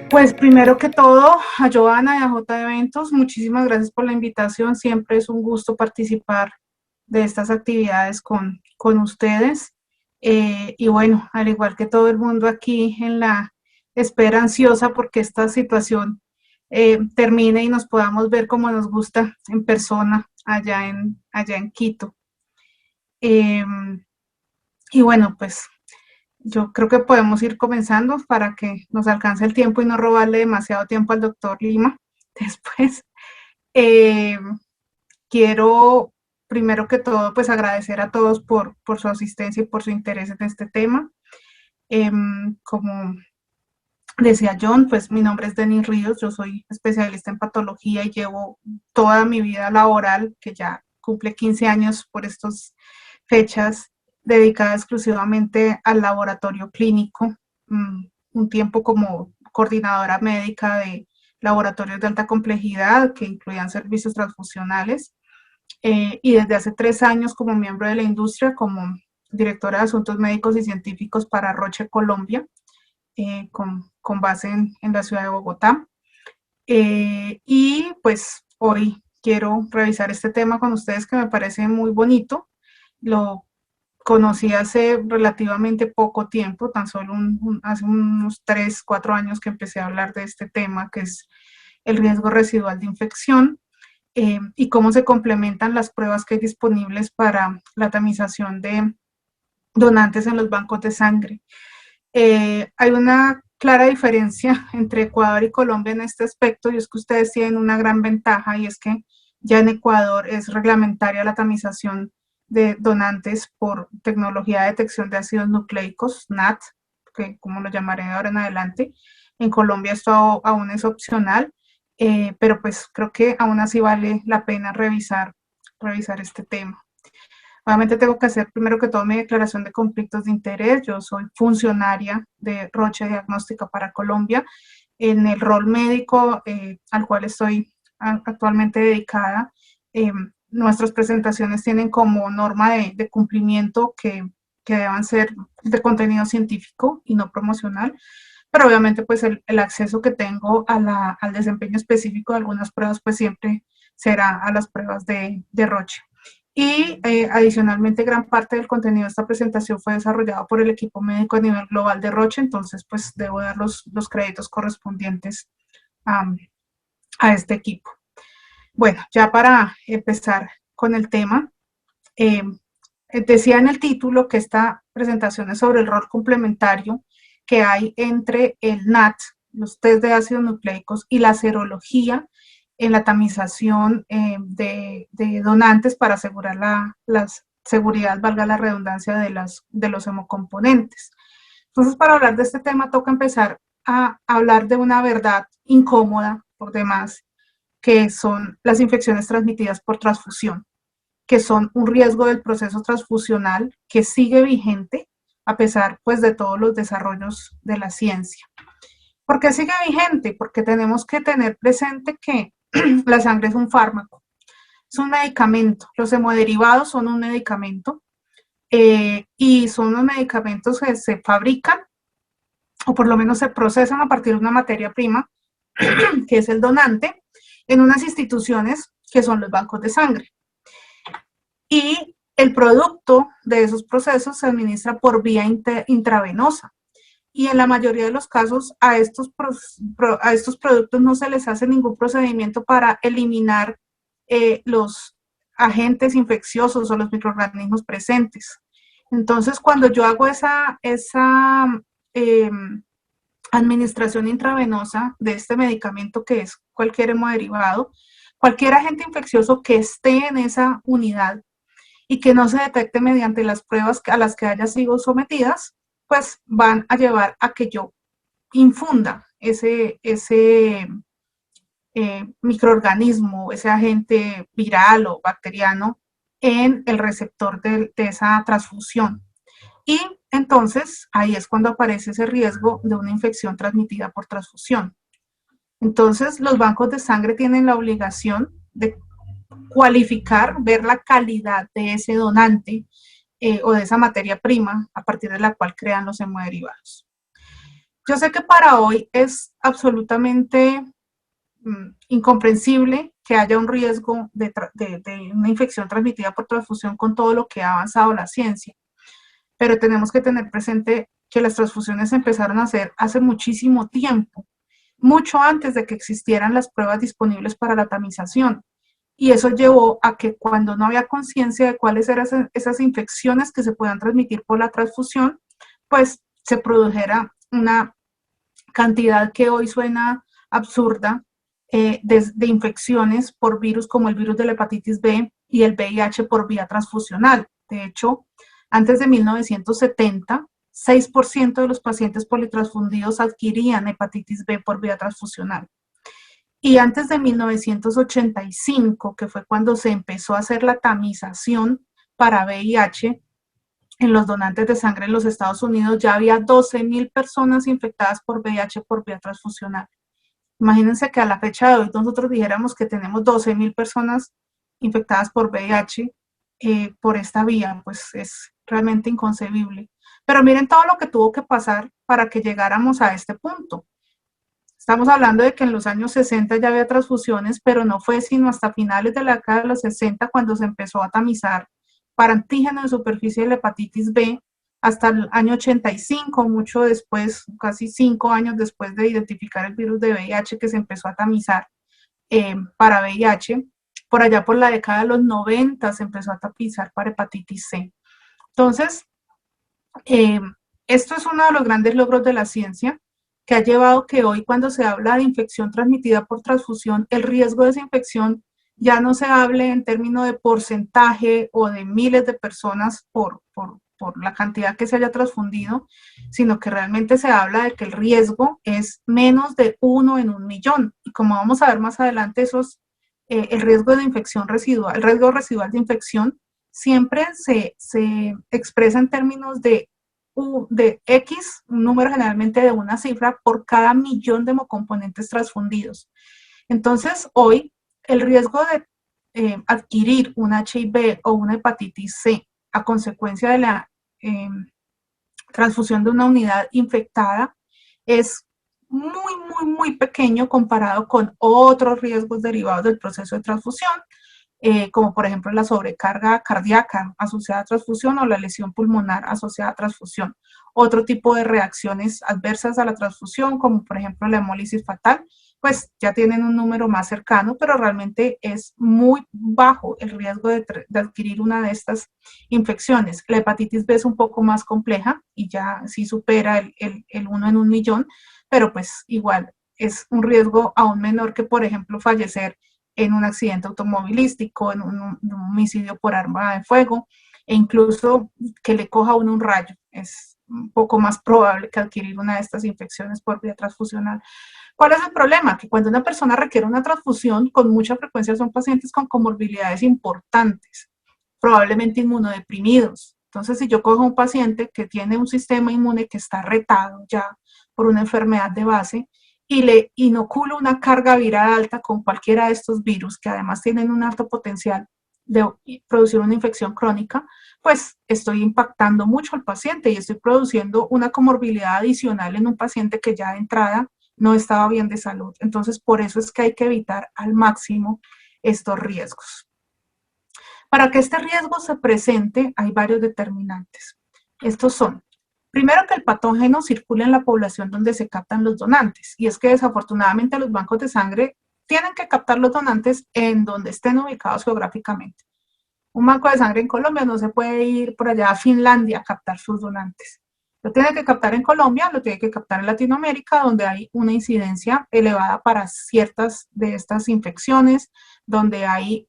Pues primero que todo, a Joana y a J Eventos, muchísimas gracias por la invitación. Siempre es un gusto participar de estas actividades con ustedes. Y bueno, al igual que todo el mundo aquí en la espera ansiosa porque esta situación termine y nos podamos ver como nos gusta en persona allá en Quito. Eh, y bueno, pues yo creo que podemos ir comenzando para que nos alcance el tiempo y no robarle demasiado tiempo al doctor Lima. Después, eh, quiero primero que todo pues agradecer a todos por su asistencia y por su interés en este tema. Como decía John, pues mi nombre es Denis Ríos, yo soy especialista en patología y llevo toda mi vida laboral, que ya cumple 15 años por estas fechas, dedicada exclusivamente al laboratorio clínico, un tiempo como coordinadora médica de laboratorios de alta complejidad que incluían servicios transfusionales, y desde hace 3 años como miembro de la industria, como directora de asuntos médicos y científicos para Roche Colombia, con base en la ciudad de Bogotá. Y pues hoy quiero revisar este tema con ustedes que me parece muy bonito. Lo conocí hace relativamente poco tiempo, tan solo hace unos 3, 4 años que empecé a hablar de este tema, que es el riesgo residual de infección, y cómo se complementan las pruebas que hay disponibles para la tamización de donantes en los bancos de sangre. Hay una clara diferencia entre Ecuador y Colombia en este aspecto, y es que ustedes tienen una gran ventaja, y es que ya en Ecuador es reglamentaria la tamización de donantes por tecnología de detección de ácidos nucleicos, NAT, que como lo llamaré de ahora en adelante. En Colombia esto aún es opcional, pero pues creo que aún así vale la pena revisar este tema. Obviamente tengo que hacer primero que todo mi declaración de conflictos de interés. Yo soy funcionaria de Roche Diagnóstica para Colombia en el rol médico, al cual estoy actualmente dedicada. Eh, Nuestras presentaciones tienen como norma de cumplimiento que deban ser de contenido científico y no promocional, pero obviamente pues el acceso que tengo al desempeño específico de algunas pruebas pues siempre será a las pruebas de Roche. Y adicionalmente gran parte del contenido de esta presentación fue desarrollado por el equipo médico a nivel global de Roche, entonces pues debo dar los créditos correspondientes um, a este equipo. Bueno, ya para empezar con el tema, eh, decía en el título que esta presentación es sobre el rol complementario que hay entre el NAT, los test de ácidos nucleicos, y la serología en la tamización de donantes para asegurar la seguridad, valga la redundancia, de los hemocomponentes. Entonces, para hablar de este tema, toca empezar a hablar de una verdad incómoda, por demás, que son las infecciones transmitidas por transfusión, que son un riesgo del proceso transfusional que sigue vigente a pesar pues de todos los desarrollos de la ciencia. ¿Por qué sigue vigente? Porque tenemos que tener presente que la sangre es un fármaco, es un medicamento, los hemoderivados son un medicamento, y son unos medicamentos que se fabrican o por lo menos se procesan a partir de una materia prima que es el donante en unas instituciones que son los bancos de sangre. Y el producto de esos procesos se administra por vía intravenosa. Y en la mayoría de los casos a estos productos no se les hace ningún procedimiento para eliminar los agentes infecciosos o los microorganismos presentes. Entonces, cuando yo hago esa eh, administración intravenosa de este medicamento, que es cualquier hemoderivado, cualquier agente infeccioso que esté en esa unidad y que no se detecte mediante las pruebas a las que haya sido sometidas, pues van a llevar a que yo infunda ese microorganismo, ese agente viral o bacteriano en el receptor de esa transfusión. Y entonces ahí es cuando aparece ese riesgo de una infección transmitida por transfusión. Entonces, los bancos de sangre tienen la obligación de cualificar, ver la calidad de ese donante o de esa materia prima a partir de la cual crean los hemoderivados. Yo sé que para hoy es absolutamente incomprensible que haya un riesgo de una infección transmitida por transfusión con todo lo que ha avanzado la ciencia, pero tenemos que tener presente que las transfusiones se empezaron a hacer hace muchísimo tiempo, mucho antes de que existieran las pruebas disponibles para la tamización. Y eso llevó a que cuando no había conciencia de cuáles eran esas infecciones que se puedan transmitir por la transfusión, pues se produjera una cantidad que hoy suena absurda de infecciones por virus como el virus de la hepatitis B y el VIH por vía transfusional. De hecho, antes de 1970, 6% de los pacientes politransfundidos adquirían hepatitis B por vía transfusional. Y antes de 1985, que fue cuando se empezó a hacer la tamización para VIH, en los donantes de sangre en los Estados Unidos ya había 12,000 personas infectadas por VIH por vía transfusional. Imagínense que a la fecha de hoy nosotros dijéramos que tenemos 12,000 personas infectadas por VIH por esta vía, pues es realmente inconcebible. Pero miren todo lo que tuvo que pasar para que llegáramos a este punto. Estamos hablando de que en los años 60 ya había transfusiones, pero no fue sino hasta finales de la década de los 60 cuando se empezó a tamizar para antígeno de superficie de la hepatitis B, hasta el año 85, mucho después, casi 5 años después de identificar el virus de VIH, que se empezó a tamizar para VIH. Por allá por la década de los 90 se empezó a tamizar para hepatitis C. Entonces, esto es uno de los grandes logros de la ciencia, que ha llevado que hoy cuando se habla de infección transmitida por transfusión, el riesgo de esa infección ya no se hable en términos de porcentaje o de miles de personas por la cantidad que se haya transfundido, sino que realmente se habla de que el riesgo es menos de 1 en 1.000.000. Y como vamos a ver más adelante, el riesgo de infección residual, el riesgo residual de infección siempre se expresa en términos de X, un número generalmente de una cifra por cada 1.000.000 de hemocomponentes transfundidos. Entonces, hoy el riesgo de adquirir un HIV o una hepatitis C a consecuencia de la transfusión de una unidad infectada es muy pequeño comparado con otros riesgos derivados del proceso de transfusión, como por ejemplo la sobrecarga cardíaca asociada a transfusión o la lesión pulmonar asociada a transfusión. Otro tipo de reacciones adversas a la transfusión, como por ejemplo la hemólisis fatal, pues ya tienen un número más cercano, pero realmente es muy bajo el riesgo de adquirir una de estas infecciones. La hepatitis B es un poco más compleja y ya sí supera el 1 en 1.000.000, pero pues igual es un riesgo aún menor que, por ejemplo, fallecer en un accidente automovilístico, en un homicidio por arma de fuego, e incluso que le coja a uno un rayo. Es un poco más probable que adquirir una de estas infecciones por vía transfusional. ¿Cuál es el problema? Que cuando una persona requiere una transfusión, con mucha frecuencia son pacientes con comorbilidades importantes, probablemente inmunodeprimidos. Entonces, si yo cojo a un paciente que tiene un sistema inmune que está retado ya por una enfermedad de base, y le inoculo una carga viral alta con cualquiera de estos virus, que además tienen un alto potencial de producir una infección crónica, pues estoy impactando mucho al paciente y estoy produciendo una comorbilidad adicional en un paciente que ya de entrada no estaba bien de salud. Entonces, por eso es que hay que evitar al máximo estos riesgos. Para que este riesgo se presente, hay varios determinantes. Estos son: primero, que el patógeno circule en la población donde se captan los donantes. Y es que desafortunadamente los bancos de sangre tienen que captar los donantes en donde estén ubicados geográficamente. Un banco de sangre en Colombia no se puede ir por allá a Finlandia a captar sus donantes. Lo tiene que captar en Colombia, lo tiene que captar en Latinoamérica, donde hay una incidencia elevada para ciertas de estas infecciones, donde hay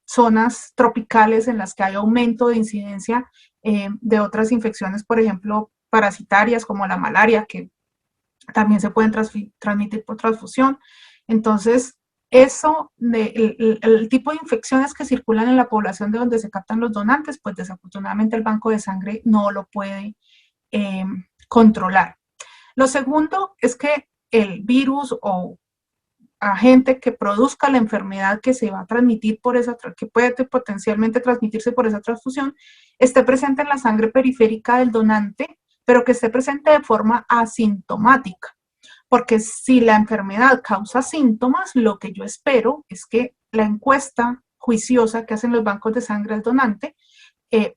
zonas tropicales en las que hay aumento de incidencia de otras infecciones, por ejemplo, parasitarias como la malaria, que también se pueden transmitir por transfusión. Entonces, el tipo de infecciones que circulan en la población de donde se captan los donantes, pues desafortunadamente el banco de sangre no lo puede controlar. Lo segundo es que el virus o agente que produzca la enfermedad que se va a transmitir por esa, que puede potencialmente transmitirse por esa transfusión, esté presente en la sangre periférica del donante, pero que esté presente de forma asintomática. Porque si la enfermedad causa síntomas, lo que yo espero es que la encuesta juiciosa que hacen los bancos de sangre al donante,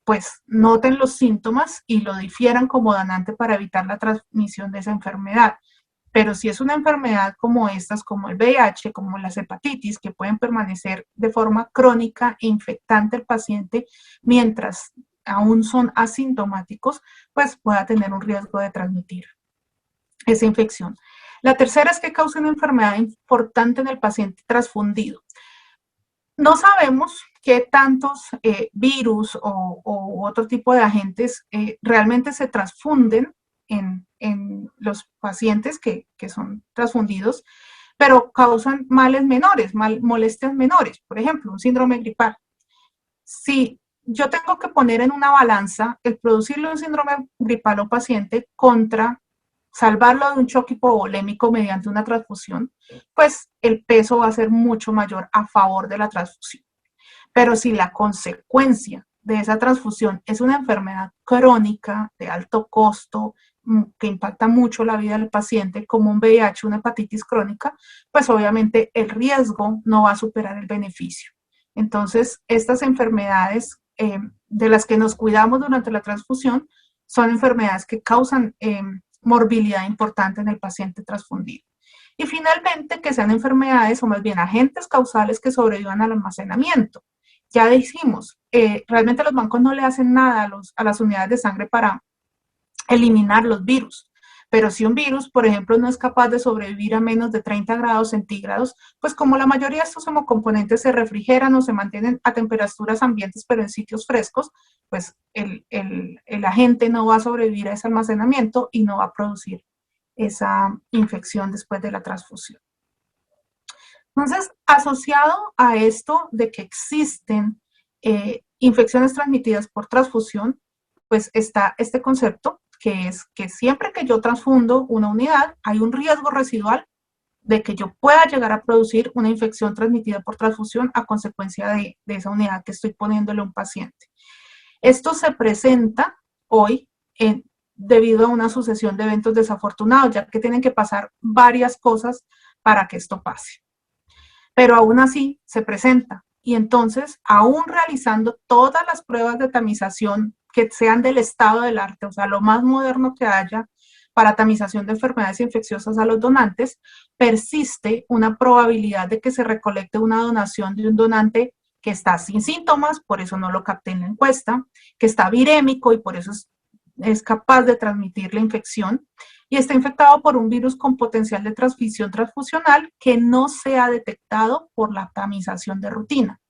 pues noten los síntomas y lo difieran como donante para evitar la transmisión de esa enfermedad. Pero si es una enfermedad como estas, como el VIH, como las hepatitis, que pueden permanecer de forma crónica e infectante al paciente mientras aún son asintomáticos, pues pueda tener un riesgo de transmitir esa infección. La tercera es que causa una enfermedad importante en el paciente transfundido. No sabemos qué tantos virus o otro tipo de agentes realmente se transfunden en los pacientes que son transfundidos, pero causan males menores, molestias menores. Por ejemplo, un síndrome gripal. Si yo tengo que poner en una balanza el producirle un síndrome gripal a un paciente contra salvarlo de un choque hipovolémico mediante una transfusión, pues el peso va a ser mucho mayor a favor de la transfusión. Pero si la consecuencia de esa transfusión es una enfermedad crónica de alto costo, que impacta mucho la vida del paciente, como un VIH, una hepatitis crónica, pues obviamente el riesgo no va a superar el beneficio. Entonces, estas enfermedades de las que nos cuidamos durante la transfusión son enfermedades que causan morbilidad importante en el paciente transfundido. Y finalmente, que sean enfermedades o más bien agentes causales que sobrevivan al almacenamiento. Ya dijimos, realmente los bancos no le hacen nada a las unidades de sangre para eliminar los virus. Pero si un virus, por ejemplo, no es capaz de sobrevivir a menos de 30 grados centígrados, pues como la mayoría de estos hemocomponentes se refrigeran o se mantienen a temperaturas ambientes, pero en sitios frescos, pues el agente no va a sobrevivir a ese almacenamiento y no va a producir esa infección después de la transfusión. Entonces, asociado a esto de que existen infecciones transmitidas por transfusión, pues está este concepto que es que siempre que yo transfundo una unidad, hay un riesgo residual de que yo pueda llegar a producir una infección transmitida por transfusión a consecuencia de esa unidad que estoy poniéndole a un paciente. Esto se presenta hoy debido a una sucesión de eventos desafortunados, ya que tienen que pasar varias cosas para que esto pase. Pero aún así se presenta. Y entonces, aún realizando todas las pruebas de tamización que sean del estado del arte, o sea, lo más moderno que haya para tamización de enfermedades infecciosas a los donantes, persiste una probabilidad de que se recolecte una donación de un donante que está sin síntomas, por eso no lo capté en la encuesta, que está virémico y por eso es capaz de transmitir la infección, y está infectado por un virus con potencial de transmisión transfusional que no se ha detectado por la tamización de rutina.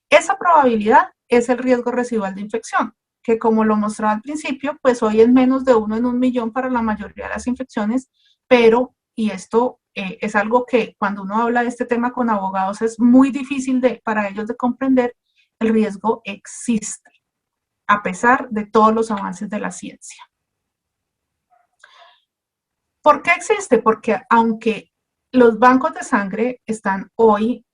Esa probabilidad es el riesgo residual de infección, que como lo mostraba al principio, pues hoy es menos de 1 en 1.000.000 para la mayoría de las infecciones, pero, y esto es algo que cuando uno habla de este tema con abogados es muy difícil para ellos de comprender, el riesgo existe, a pesar de todos los avances de la ciencia. ¿Por qué existe? Porque aunque los bancos de sangre están hoy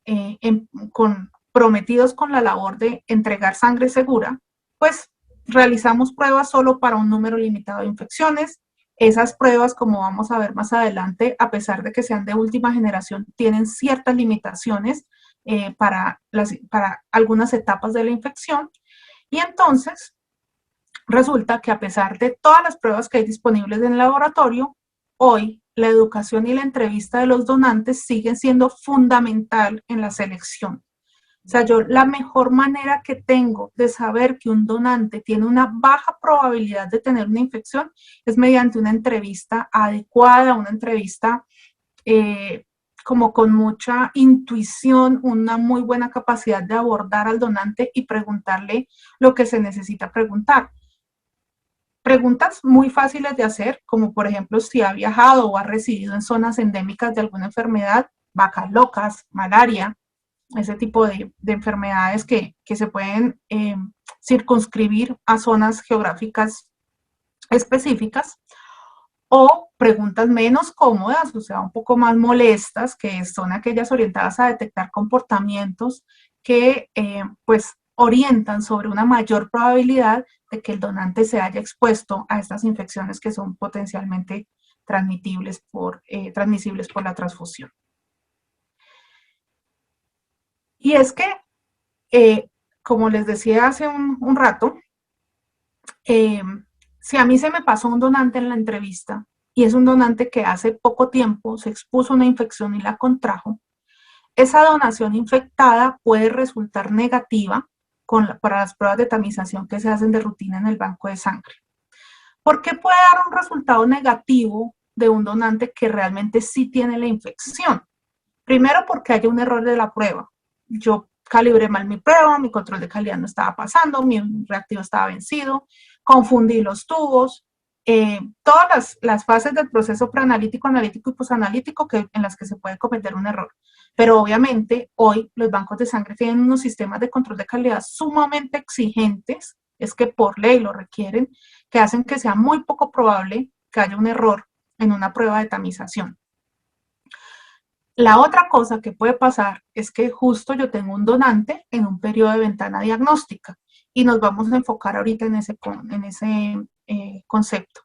comprometidos con la labor de entregar sangre segura, pues realizamos pruebas solo para un número limitado de infecciones. Esas pruebas, como vamos a ver más adelante, a pesar de que sean de última generación, tienen ciertas limitaciones para algunas etapas de la infección. Y entonces, resulta que a pesar de todas las pruebas que hay disponibles en el laboratorio, hoy la educación y la entrevista de los donantes siguen siendo fundamental en la selección. O sea, yo la mejor manera que tengo de saber que un donante tiene una baja probabilidad de tener una infección es mediante una entrevista adecuada, una entrevista como con mucha intuición, una muy buena capacidad de abordar al donante y preguntarle lo que se necesita preguntar. Preguntas muy fáciles de hacer, como por ejemplo si ha viajado o ha residido en zonas endémicas de alguna enfermedad, vacas locas, malaria, ese tipo de enfermedades que se pueden circunscribir a zonas geográficas específicas, o preguntas menos cómodas, o sea, un poco más molestas, que son aquellas orientadas a detectar comportamientos que pues orientan sobre una mayor probabilidad de que el donante se haya expuesto a estas infecciones que son potencialmente transmisibles por la transfusión. Y es que, como les decía hace un rato, eh, si a mí se me pasó un donante en la entrevista y es un donante que hace poco tiempo se expuso a una infección y la contrajo, esa donación infectada puede resultar negativa para las pruebas de tamización que se hacen de rutina en el banco de sangre. ¿Por qué puede dar un resultado negativo de un donante que realmente sí tiene la infección? Primero, porque hay un error de la prueba. Yo calibré mal mi prueba, mi control de calidad no estaba pasando, mi reactivo estaba vencido, confundí los tubos, todas las fases del proceso preanalítico, analítico y posanalítico en las que se puede cometer un error. Pero obviamente hoy los bancos de sangre tienen unos sistemas de control de calidad sumamente exigentes, es que por ley lo requieren, que hacen que sea muy poco probable que haya un error en una prueba de tamización. La otra cosa que puede pasar es que justo yo tengo un donante en un periodo de ventana diagnóstica y nos vamos a enfocar ahorita en ese concepto.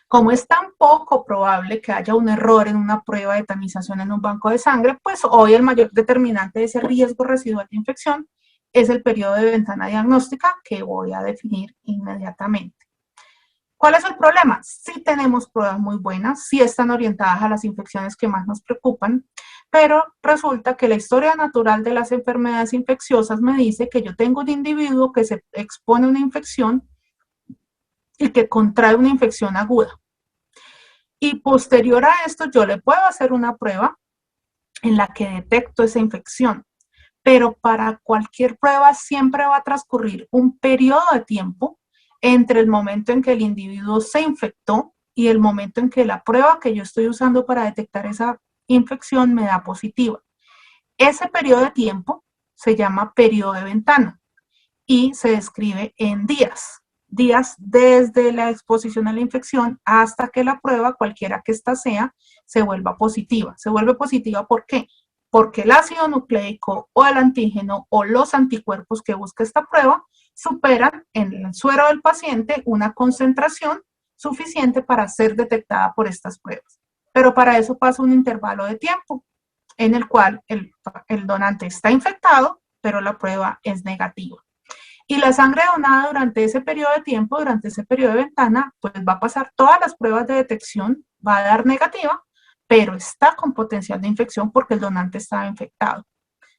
Como es tan poco probable que haya un error en una prueba de tamización en un banco de sangre, pues hoy el mayor determinante de ese riesgo residual de infección es el periodo de ventana diagnóstica que voy a definir inmediatamente. ¿Cuál es el problema? Sí tenemos pruebas muy buenas, sí están orientadas a las infecciones que más nos preocupan, pero resulta que la historia natural de las enfermedades infecciosas me dice que yo tengo un individuo que se expone a una infección y que contrae una infección aguda. Y posterior a esto yo le puedo hacer una prueba en la que detecto esa infección, pero para cualquier prueba siempre va a transcurrir un periodo de tiempo entre el momento en que el individuo se infectó y el momento en que la prueba que yo estoy usando para detectar esa infección me da positiva. Ese periodo de tiempo se llama periodo de ventana y se describe en días desde la exposición a la infección hasta que la prueba, cualquiera que ésta sea, se vuelva positiva. ¿Se vuelve positiva por qué? Porque el ácido nucleico o el antígeno o los anticuerpos que busca esta prueba superan en el suero del paciente una concentración suficiente para ser detectada por estas pruebas. Pero para eso pasa un intervalo de tiempo en el cual el donante está infectado, pero la prueba es negativa. Y la sangre donada durante ese periodo de tiempo, durante ese periodo de ventana, pues va a pasar todas las pruebas de detección, va a dar negativa, pero está con potencial de infección porque el donante estaba infectado.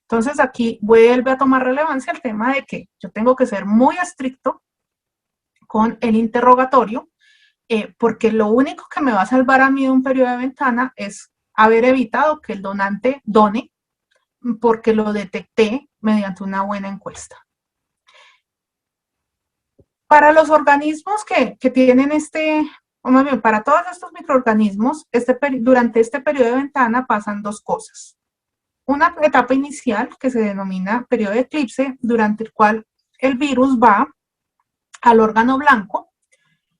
Entonces aquí vuelve a tomar relevancia el tema de que yo tengo que ser muy estricto con el interrogatorio, porque lo único que me va a salvar a mí de un periodo de ventana es haber evitado que el donante done, porque lo detecté mediante una buena encuesta. Para los organismos que tienen o más bien, para todos estos microorganismos, durante este periodo de ventana pasan dos cosas. Una etapa inicial que se denomina periodo de eclipse, durante el cual el virus va al órgano blanco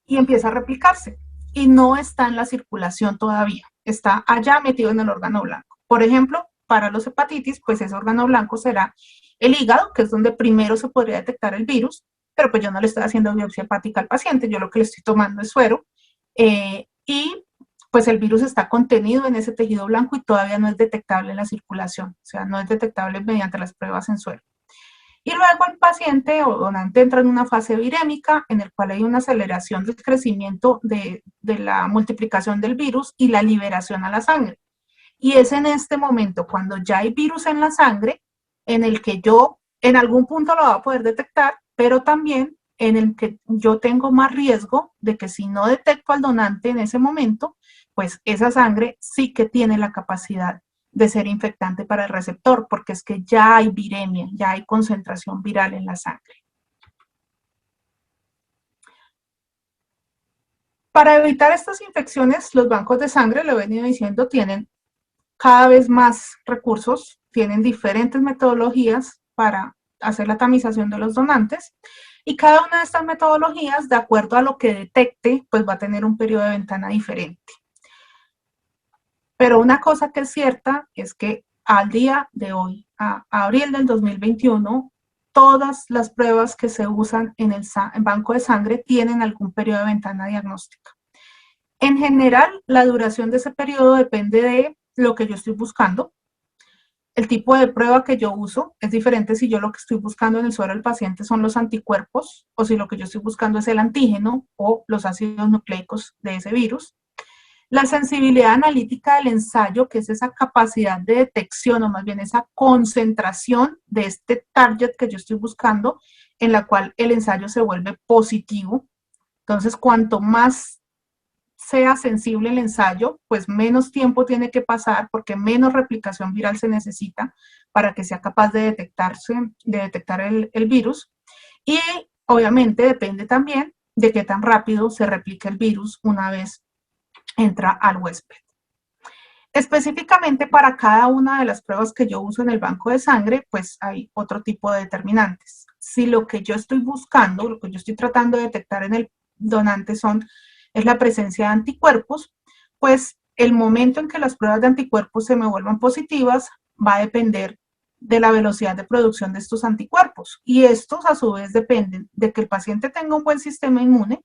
y empieza a replicarse y no está en la circulación todavía, está allá metido en el órgano blanco. Por ejemplo, para los hepatitis, pues ese órgano blanco será el hígado, que es donde primero se podría detectar el virus, pero pues yo no le estoy haciendo biopsia hepática al paciente, yo lo que le estoy tomando es suero, y pues el virus está contenido en ese tejido blanco y todavía no es detectable en la circulación, o sea, no es detectable mediante las pruebas en suero. Y luego el paciente o donante entra en una fase virémica en el cual hay una aceleración del crecimiento de la multiplicación del virus y la liberación a la sangre. Y es en este momento, cuando ya hay virus en la sangre, en el que yo en algún punto lo voy a poder detectar, pero también en el que yo tengo más riesgo de que si no detecto al donante en ese momento, pues esa sangre sí que tiene la capacidad de ser infectante para el receptor, porque es que ya hay viremia, ya hay concentración viral en la sangre. Para evitar estas infecciones, los bancos de sangre, lo he venido diciendo, tienen cada vez más recursos, tienen diferentes metodologías para hacer la tamización de los donantes. Y cada una de estas metodologías, de acuerdo a lo que detecte, pues va a tener un periodo de ventana diferente. Pero una cosa que es cierta es que al día de hoy, a abril del 2021, todas las pruebas que se usan en el banco de sangre tienen algún periodo de ventana diagnóstica. En general, la duración de ese periodo depende de lo que yo estoy buscando. El tipo de prueba que yo uso es diferente si yo lo que estoy buscando en el suero del paciente son los anticuerpos o si lo que yo estoy buscando es el antígeno o los ácidos nucleicos de ese virus. La sensibilidad analítica del ensayo, que es esa capacidad de detección o más bien esa concentración de este target que yo estoy buscando, en la cual el ensayo se vuelve positivo. Entonces, cuanto más sea sensible el ensayo, pues menos tiempo tiene que pasar porque menos replicación viral se necesita para que sea capaz de detectar el virus. Y obviamente depende también de qué tan rápido se replica el virus una vez entra al huésped. Específicamente para cada una de las pruebas que yo uso en el banco de sangre, pues hay otro tipo de determinantes. Si lo que yo estoy buscando, lo que yo estoy tratando de detectar en el donante es la presencia de anticuerpos, pues el momento en que las pruebas de anticuerpos se me vuelvan positivas va a depender de la velocidad de producción de estos anticuerpos. Y estos a su vez dependen de que el paciente tenga un buen sistema inmune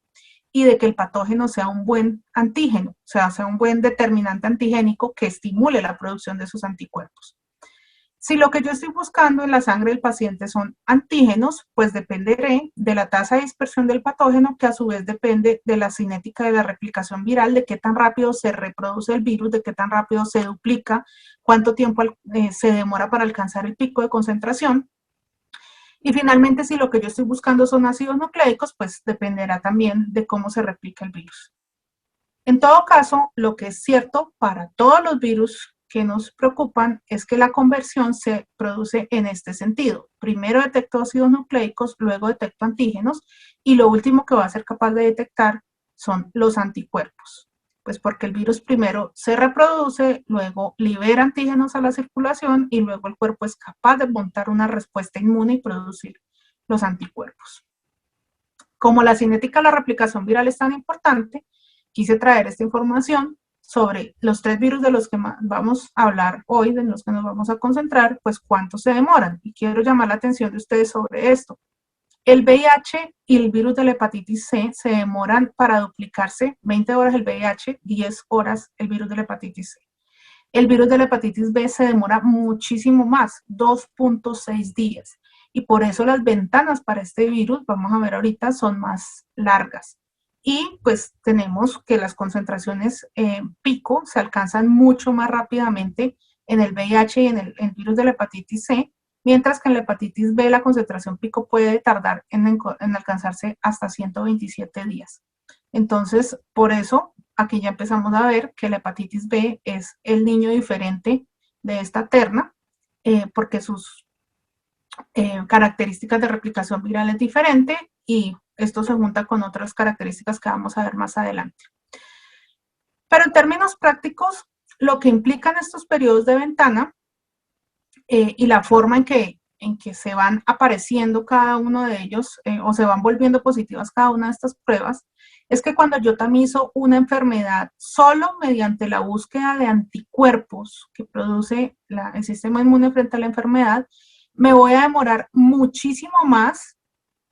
y de que el patógeno sea un buen antígeno, o sea un buen determinante antigénico que estimule la producción de sus anticuerpos. Si lo que yo estoy buscando en la sangre del paciente son antígenos, pues dependeré de la tasa de dispersión del patógeno, que a su vez depende de la cinética de la replicación viral, de qué tan rápido se reproduce el virus, de qué tan rápido se duplica, cuánto tiempo se demora para alcanzar el pico de concentración. Y finalmente, si lo que yo estoy buscando son ácidos nucleicos, pues dependerá también de cómo se replica el virus. En todo caso, lo que es cierto para todos los virus que nos preocupan es que la conversión se produce en este sentido. Primero detecto ácidos nucleicos, luego detecto antígenos y lo último que va a ser capaz de detectar son los anticuerpos. Pues porque el virus primero se reproduce, luego libera antígenos a la circulación y luego el cuerpo es capaz de montar una respuesta inmune y producir los anticuerpos. Como la cinética de la replicación viral es tan importante, quise traer esta información sobre los 3 virus de los que vamos a hablar hoy, de los que nos vamos a concentrar, pues cuánto se demoran. Y quiero llamar la atención de ustedes sobre esto. El VIH y el virus de la hepatitis C se demoran para duplicarse 20 horas el VIH, 10 horas el virus de la hepatitis C. El virus de la hepatitis B se demora muchísimo más, 2.6 días. Y por eso las ventanas para este virus, vamos a ver ahorita, son más largas. Y pues tenemos que las concentraciones pico se alcanzan mucho más rápidamente en el VIH y en el virus de la hepatitis C, mientras que en la hepatitis B la concentración pico puede tardar en alcanzarse hasta 127 días. Entonces, por eso, aquí ya empezamos a ver que la hepatitis B es el niño diferente de esta terna, porque sus características de replicación viral es diferente y esto se junta con otras características que vamos a ver más adelante. Pero en términos prácticos, lo que implican estos periodos de ventana y la forma en que se van apareciendo cada uno de ellos o se van volviendo positivas cada una de estas pruebas, es que cuando yo tamizo una enfermedad solo mediante la búsqueda de anticuerpos que produce el sistema inmune frente a la enfermedad, me voy a demorar muchísimo más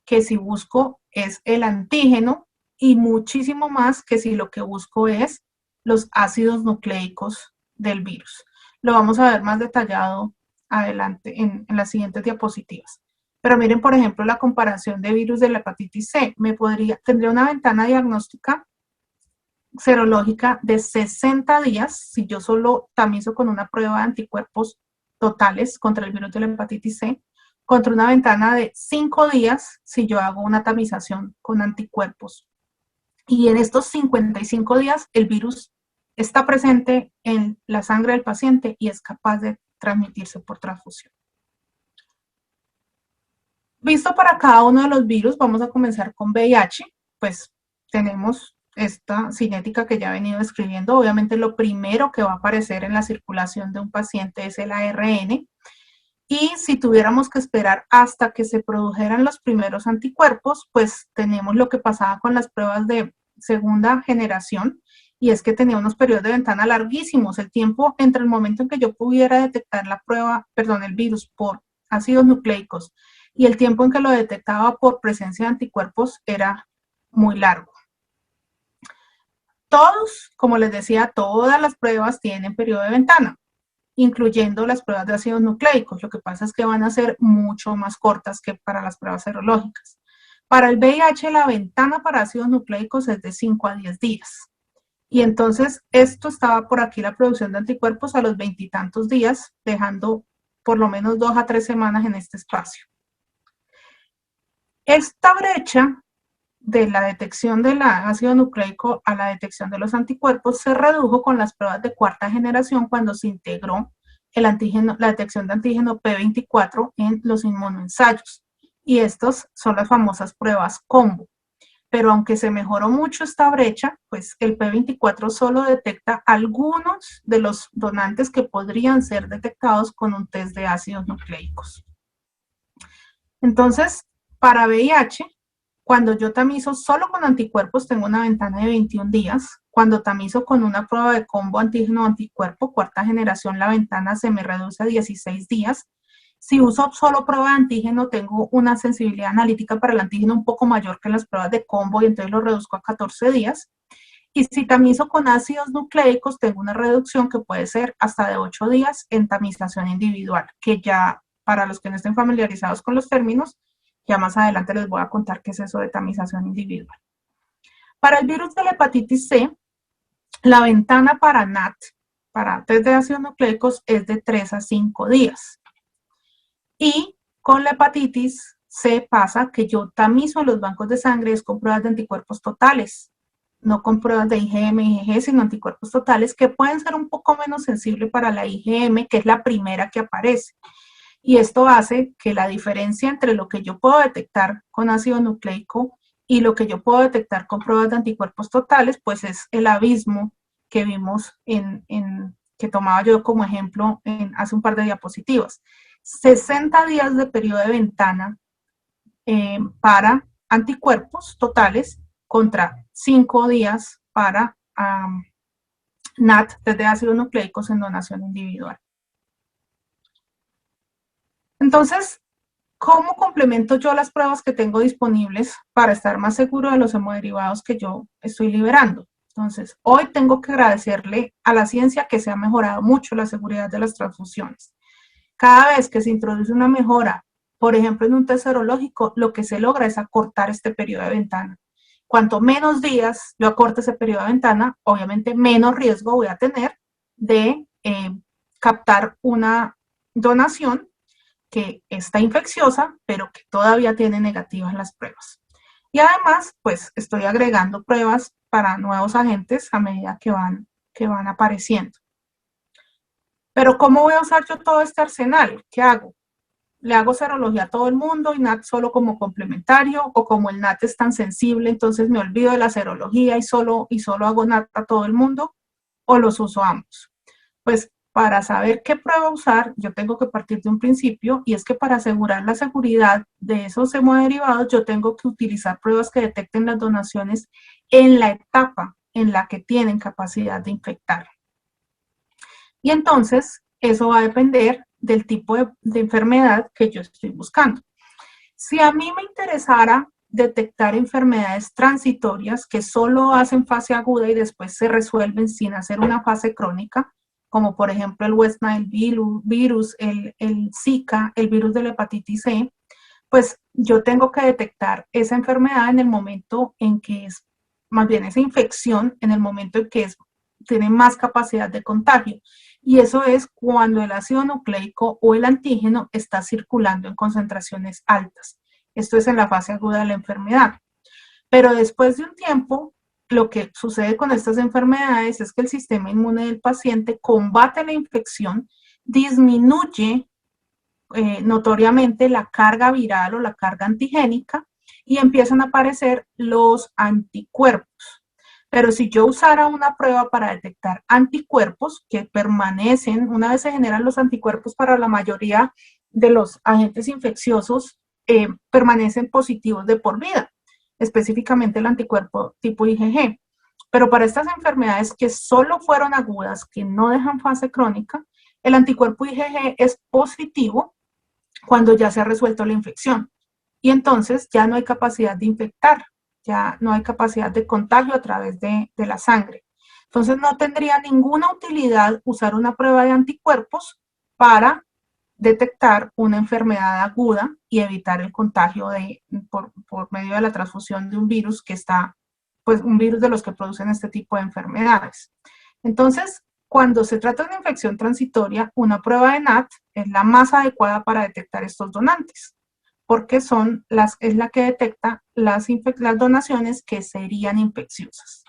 que si busco es el antígeno y muchísimo más que si lo que busco es los ácidos nucleicos del virus. Lo vamos a ver más detallado adelante en las siguientes diapositivas. Pero miren, por ejemplo, la comparación de virus de la hepatitis C. Tendría una ventana diagnóstica serológica de 60 días si yo solo tamizo con una prueba de anticuerpos totales contra el virus de la hepatitis C, contra una ventana de 5 días si yo hago una tamización con anticuerpos. Y en estos 55 días el virus está presente en la sangre del paciente y es capaz de transmitirse por transfusión. Visto para cada uno de los virus, vamos a comenzar con VIH, pues tenemos esta cinética que ya he venido describiendo. Obviamente lo primero que va a aparecer en la circulación de un paciente es el ARN Y si tuviéramos que esperar hasta que se produjeran los primeros anticuerpos, pues tenemos lo que pasaba con las pruebas de segunda generación, y es que tenía unos periodos de ventana larguísimos. El tiempo entre el momento en que yo pudiera detectar la prueba, perdón, el virus por ácidos nucleicos y el tiempo en que lo detectaba por presencia de anticuerpos era muy largo. Todos, como les decía, todas las pruebas tienen periodo de ventana, incluyendo las pruebas de ácidos nucleicos. Lo que pasa es que van a ser mucho más cortas que para las pruebas serológicas. Para el VIH, la ventana para ácidos nucleicos es de 5 a 10 días. Y entonces esto estaba por aquí, la producción de anticuerpos a los 20 y tantos días, dejando por lo menos 2 a 3 semanas en este espacio. Esta brecha de la detección del ácido nucleico a la detección de los anticuerpos se redujo con las pruebas de cuarta generación cuando se integró la detección de antígeno P24 en los inmunoensayos. Y estas son las famosas pruebas combo. Pero aunque se mejoró mucho esta brecha, pues el P24 solo detecta algunos de los donantes que podrían ser detectados con un test de ácidos nucleicos. Entonces, para VIH, cuando yo tamizo solo con anticuerpos, tengo una ventana de 21 días. Cuando tamizo con una prueba de combo antígeno-anticuerpo, cuarta generación, la ventana se me reduce a 16 días. Si uso solo prueba de antígeno, tengo una sensibilidad analítica para el antígeno un poco mayor que las pruebas de combo y entonces lo reduzco a 14 días. Y si tamizo con ácidos nucleicos, tengo una reducción que puede ser hasta de 8 días en tamización individual, que ya para los que no estén familiarizados con los términos, ya más adelante les voy a contar qué es eso de tamización individual. Para el virus de la hepatitis C, la ventana para NAT, para test de ácidos nucleicos, es de 3 a 5 días. Y con la hepatitis C pasa que yo tamizo en los bancos de sangre es con pruebas de anticuerpos totales, no con pruebas de IgM y IgG, sino anticuerpos totales que pueden ser un poco menos sensibles para la IgM, que es la primera que aparece. Y esto hace que la diferencia entre lo que yo puedo detectar con ácido nucleico y lo que yo puedo detectar con pruebas de anticuerpos totales, pues es el abismo que vimos que tomaba yo como ejemplo hace un par de diapositivas. 60 días de periodo de ventana para anticuerpos totales contra 5 días para NAT desde ácidos nucleicos en donación individual. Entonces, ¿cómo complemento yo las pruebas que tengo disponibles para estar más seguro de los hemoderivados que yo estoy liberando? Entonces, hoy tengo que agradecerle a la ciencia que se ha mejorado mucho la seguridad de las transfusiones. Cada vez que se introduce una mejora, por ejemplo, en un test serológico, lo que se logra es acortar este periodo de ventana. Cuanto menos días yo acorte ese periodo de ventana, obviamente menos riesgo voy a tener de captar una donación que está infecciosa, pero que todavía tiene negativas las pruebas. Y además, pues estoy agregando pruebas para nuevos agentes a medida que van apareciendo. Pero ¿cómo voy a usar yo todo este arsenal? ¿Qué hago? ¿Le hago serología a todo el mundo y NAT solo como complementario? ¿O como el NAT es tan sensible, entonces me olvido de la serología y solo hago NAT a todo el mundo? ¿O los uso ambos? Pues para saber qué prueba usar, yo tengo que partir de un principio, y es que para asegurar la seguridad de esos hemoderivados, yo tengo que utilizar pruebas que detecten las donaciones en la etapa en la que tienen capacidad de infectar. Y entonces, eso va a depender del tipo de enfermedad que yo estoy buscando. Si a mí me interesara detectar enfermedades transitorias que solo hacen fase aguda y después se resuelven sin hacer una fase crónica, como por ejemplo el West Nile virus, el Zika, el virus de la hepatitis C, pues yo tengo que detectar esa enfermedad en el momento en que es, más bien esa infección, en el momento en que tiene más capacidad de contagio. Y eso es cuando el ácido nucleico o el antígeno está circulando en concentraciones altas. Esto es en la fase aguda de la enfermedad. Pero después de un tiempo, lo que sucede con estas enfermedades es que el sistema inmune del paciente combate la infección, disminuye notoriamente la carga viral o la carga antigénica y empiezan a aparecer los anticuerpos. Pero si yo usara una prueba para detectar anticuerpos que permanecen, una vez se generan los anticuerpos para la mayoría de los agentes infecciosos permanecen positivos de por vida, específicamente el anticuerpo tipo IgG. Pero para estas enfermedades que solo fueron agudas, que no dejan fase crónica, el anticuerpo IgG es positivo cuando ya se ha resuelto la infección. Y entonces ya no hay capacidad de infectar, ya no hay capacidad de contagio a través de la sangre. Entonces no tendría ninguna utilidad usar una prueba de anticuerpos para detectar una enfermedad aguda y evitar el contagio por medio de la transfusión de un virus que está, pues un virus de los que producen este tipo de enfermedades. Entonces, cuando se trata de una infección transitoria, una prueba de NAT es la más adecuada para detectar estos donantes, porque es la que detecta las donaciones que serían infecciosas.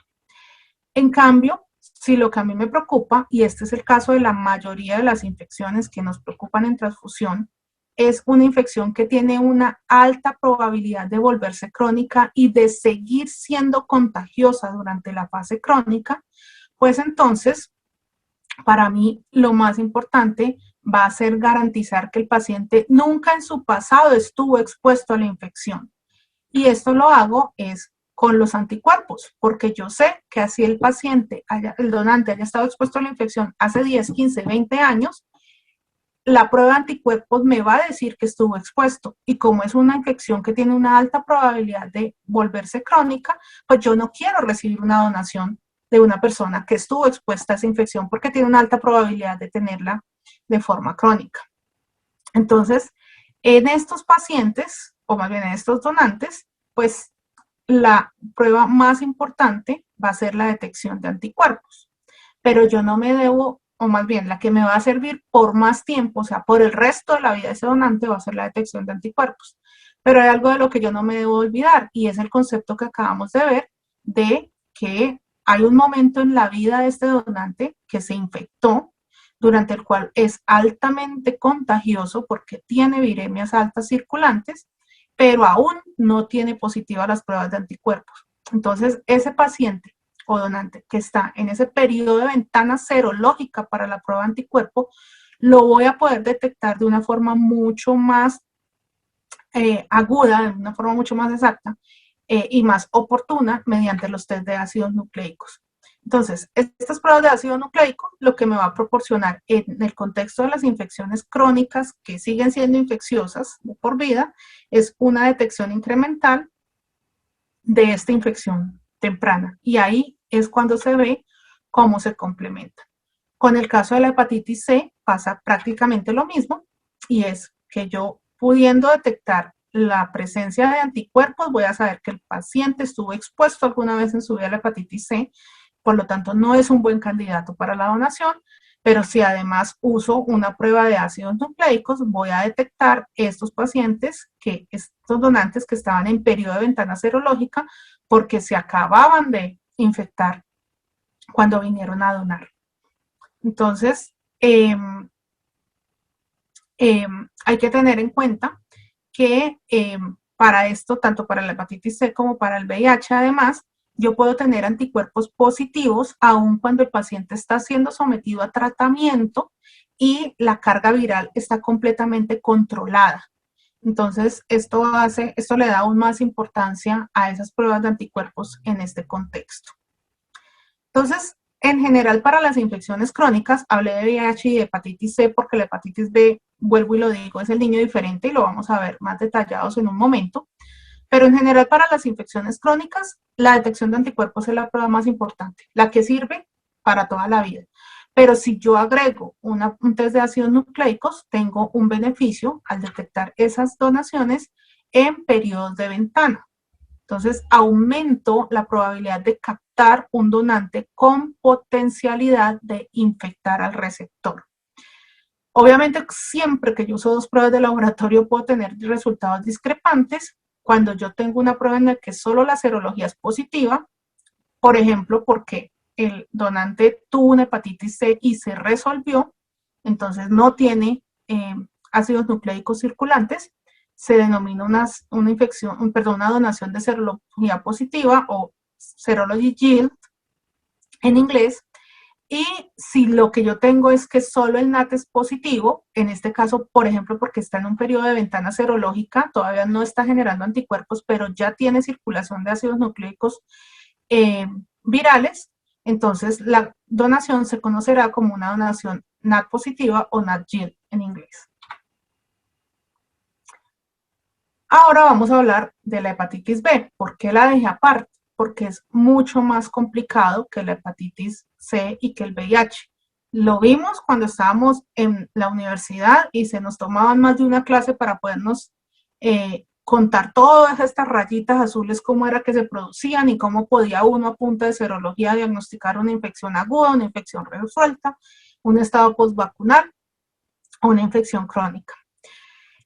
En cambio, si lo que a mí me preocupa, y este es el caso de la mayoría de las infecciones que nos preocupan en transfusión, es una infección que tiene una alta probabilidad de volverse crónica y de seguir siendo contagiosa durante la fase crónica, pues entonces, para mí, lo más importante va a ser garantizar que el paciente nunca en su pasado estuvo expuesto a la infección. Y esto lo hago es con los anticuerpos, porque yo sé que así el paciente, el donante haya estado expuesto a la infección hace 10, 15, 20 años, la prueba de anticuerpos me va a decir que estuvo expuesto. Y como es una infección que tiene una alta probabilidad de volverse crónica, pues yo no quiero recibir una donación de una persona que estuvo expuesta a esa infección porque tiene una alta probabilidad de tenerla de forma crónica. Entonces, en estos pacientes, o más bien en estos donantes, pues la prueba más importante va a ser la detección de anticuerpos. Pero yo no me debo, o más bien la que me va a servir por más tiempo, o sea, por el resto de la vida de ese donante va a ser la detección de anticuerpos. Pero hay algo de lo que yo no me debo olvidar y es el concepto que acabamos de ver de que hay un momento en la vida de este donante que se infectó, durante el cual es altamente contagioso porque tiene viremias altas circulantes, pero aún no tiene positivas las pruebas de anticuerpos. Entonces, ese paciente o donante que está en ese periodo de ventana serológica para la prueba de anticuerpo, lo voy a poder detectar de una forma mucho más aguda, de una forma mucho más exacta y más oportuna mediante los test de ácidos nucleicos. Entonces, estas pruebas de ácido nucleico lo que me va a proporcionar en el contexto de las infecciones crónicas que siguen siendo infecciosas de por vida es una detección incremental de esta infección temprana. Y ahí es cuando se ve cómo se complementa. Con el caso de la hepatitis C pasa prácticamente lo mismo y es que yo pudiendo detectar la presencia de anticuerpos voy a saber que el paciente estuvo expuesto alguna vez en su vida a la hepatitis C, por lo tanto no es un buen candidato para la donación, pero si además uso una prueba de ácidos nucleicos, voy a detectar estos pacientes, estos donantes que estaban en periodo de ventana serológica porque se acababan de infectar cuando vinieron a donar. Entonces, hay que tener en cuenta que para esto, tanto para la hepatitis C como para el VIH, además, yo puedo tener anticuerpos positivos aun cuando el paciente está siendo sometido a tratamiento y la carga viral está completamente controlada. Entonces, esto le da aún más importancia a esas pruebas de anticuerpos en este contexto. Entonces, en general, para las infecciones crónicas, hablé de VIH y de hepatitis C porque la hepatitis B, vuelvo y lo digo, es el niño diferente y lo vamos a ver más detallados en un momento. Pero en general, para las infecciones crónicas, la detección de anticuerpos es la prueba más importante, la que sirve para toda la vida. Pero si yo agrego un test de ácidos nucleicos, tengo un beneficio al detectar esas donaciones en periodos de ventana. Entonces, aumento la probabilidad de captar un donante con potencialidad de infectar al receptor. Obviamente, siempre que yo uso dos pruebas de laboratorio puedo tener resultados discrepantes. Cuando yo tengo una prueba en la que solo la serología es positiva, por ejemplo, porque el donante tuvo una hepatitis C y se resolvió, entonces no tiene ácidos nucleicos circulantes, se denomina una donación de serología positiva o serology yield en inglés, Y si lo que yo tengo es que solo el NAT es positivo, en este caso, por ejemplo, porque está en un periodo de ventana serológica, todavía no está generando anticuerpos, pero ya tiene circulación de ácidos nucleicos virales, entonces la donación se conocerá como una donación NAT positiva o NAT GIL en inglés. Ahora vamos a hablar de la hepatitis B. ¿Por qué la dejé aparte? Porque es mucho más complicado que la hepatitis C y que el VIH. Lo vimos cuando estábamos en la universidad y se nos tomaban más de una clase para podernos contar todas estas rayitas azules, cómo era que se producían y cómo podía uno a punta de serología diagnosticar una infección aguda, una infección resuelta, un estado postvacunal o una infección crónica.